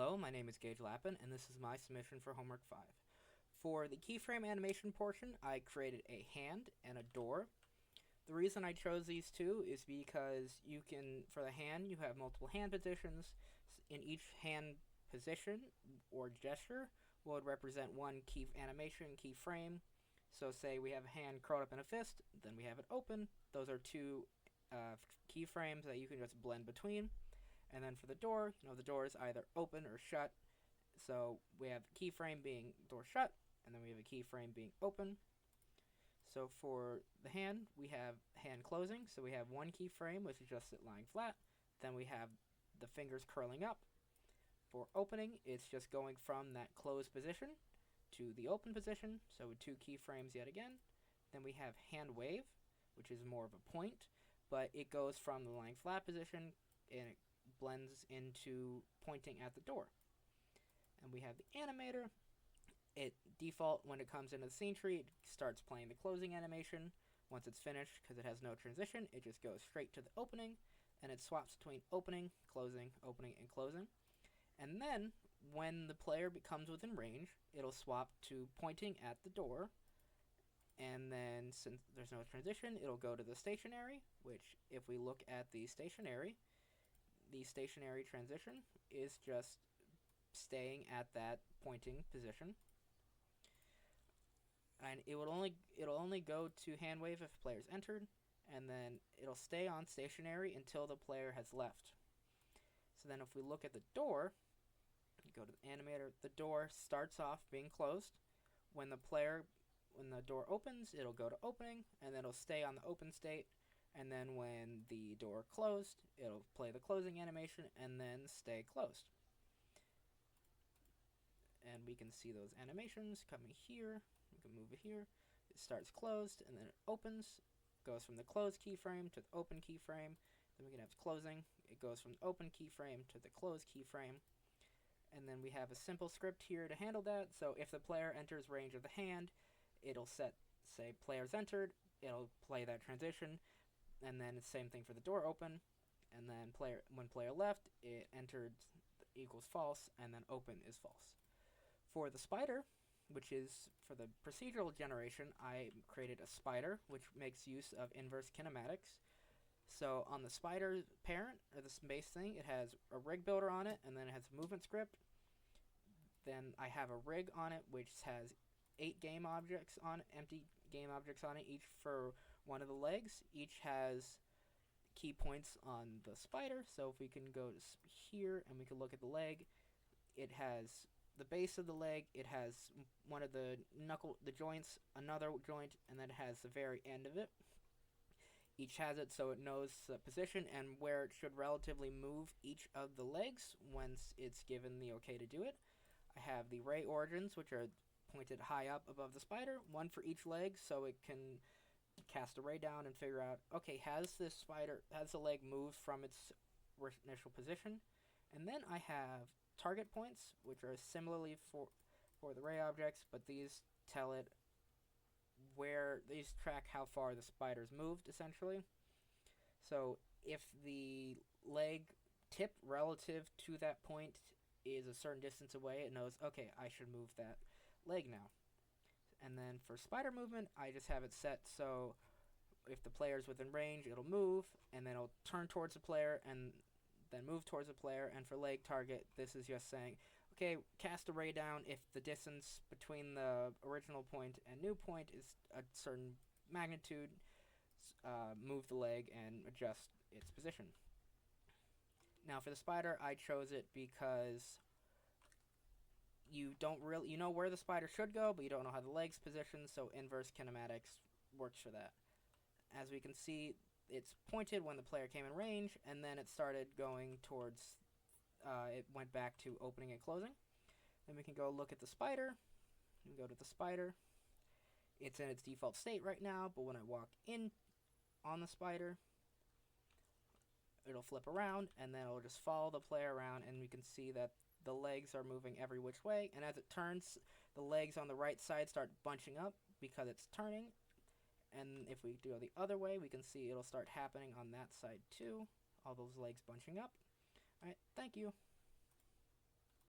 Hello, my name is Gage Lappin, and this is my submission for Homework 5. For the keyframe animation portion, I created a hand and a door. The reason I chose these two is because for the hand, you have multiple hand positions. In each hand position or gesture would represent one key animation, keyframe. So say we have a hand curled up in a fist, then we have it open. Those are two keyframes that you can just blend between. And then for the door, the door is either open or shut. So we have a keyframe being door shut, and then we have a keyframe being open. So for the hand, we have hand closing. So we have one keyframe, which is just it lying flat. Then we have the fingers curling up. For opening, it's just going from that closed position to the open position. So with two keyframes yet again. Then we have hand wave, which is more of a point, but it goes from the lying flat position and it blends into pointing at the door. And we have the animator. It default, when it comes into the scene tree, it starts playing the closing animation. Once it's finished, because it has no transition, it just goes straight to the opening, and it swaps between opening, opening, and closing. And then, when the player becomes within range, it'll swap to pointing at the door. And then, since there's no transition, it'll go to the stationary, which, if we look at the stationary transition is just staying at that pointing position, and it'll only go to hand wave if players entered, and then it'll stay on stationary until the player has left. So then if we look at the door, go to the animator, the door starts off being closed. When the door opens, it'll go to opening, and then it'll stay on the open state. And then when the door closed, it'll play the closing animation and then stay closed. And we can see those animations coming here. We can move it here. It starts closed and then it opens. Goes from the closed keyframe to the open keyframe. Then we can have closing. It goes from the open keyframe to the closed keyframe. And then we have a simple script here to handle that. So if the player enters range of the hand, it'll say players entered. It'll play that transition. And then it's the same thing for the door open, and then when player left, it entered equals false, and then open is false. For the spider, which is for the procedural generation, I created a spider, which makes use of inverse kinematics. So on the spider parent, or the base thing, it has a rig builder on it, and then it has a movement script. Then I have a rig on it, which has 8 game objects on it, empty game objects on it, each for one of the legs. Each has key points on the spider. So if we can go to here and we can look at the leg, it has the base of the leg, it has one of the joints, another joint, and then it has the very end of it. Each has it so it knows the position and where it should relatively move each of the legs once it's given the okay to do it. I have the ray origins, which are pointed high up above the spider, one for each leg, so it can cast a ray down and figure out, okay, has the leg moved from its initial position? And then I have target points, which are similarly for the ray objects, but these track how far the spider's moved, essentially. So if the leg tip relative to that point is a certain distance away, it knows, okay, I should move that leg now. And then for spider movement, I just have it set so if the player's within range, it'll move, and then it'll turn towards the player, and then move towards the player. And for leg target, this is just saying, okay, cast a ray down if the distance between the original point and new point is a certain magnitude, move the leg and adjust its position. Now for the spider, I chose it because you know where the spider should go, but you don't know how the leg's positioned, so inverse kinematics works for that. As we can see, it's pointed when the player came in range, and then it started going towards, it went back to opening and closing. Then we can go look at the spider. We go to the spider. It's in its default state right now, but when I walk in on the spider, it'll flip around, and then it'll just follow the player around, and we can see that the legs are moving every which way, and as it turns, the legs on the right side start bunching up because it's turning. And if we go the other way, we can see it'll start happening on that side too. All those legs bunching up. Alright, thank you.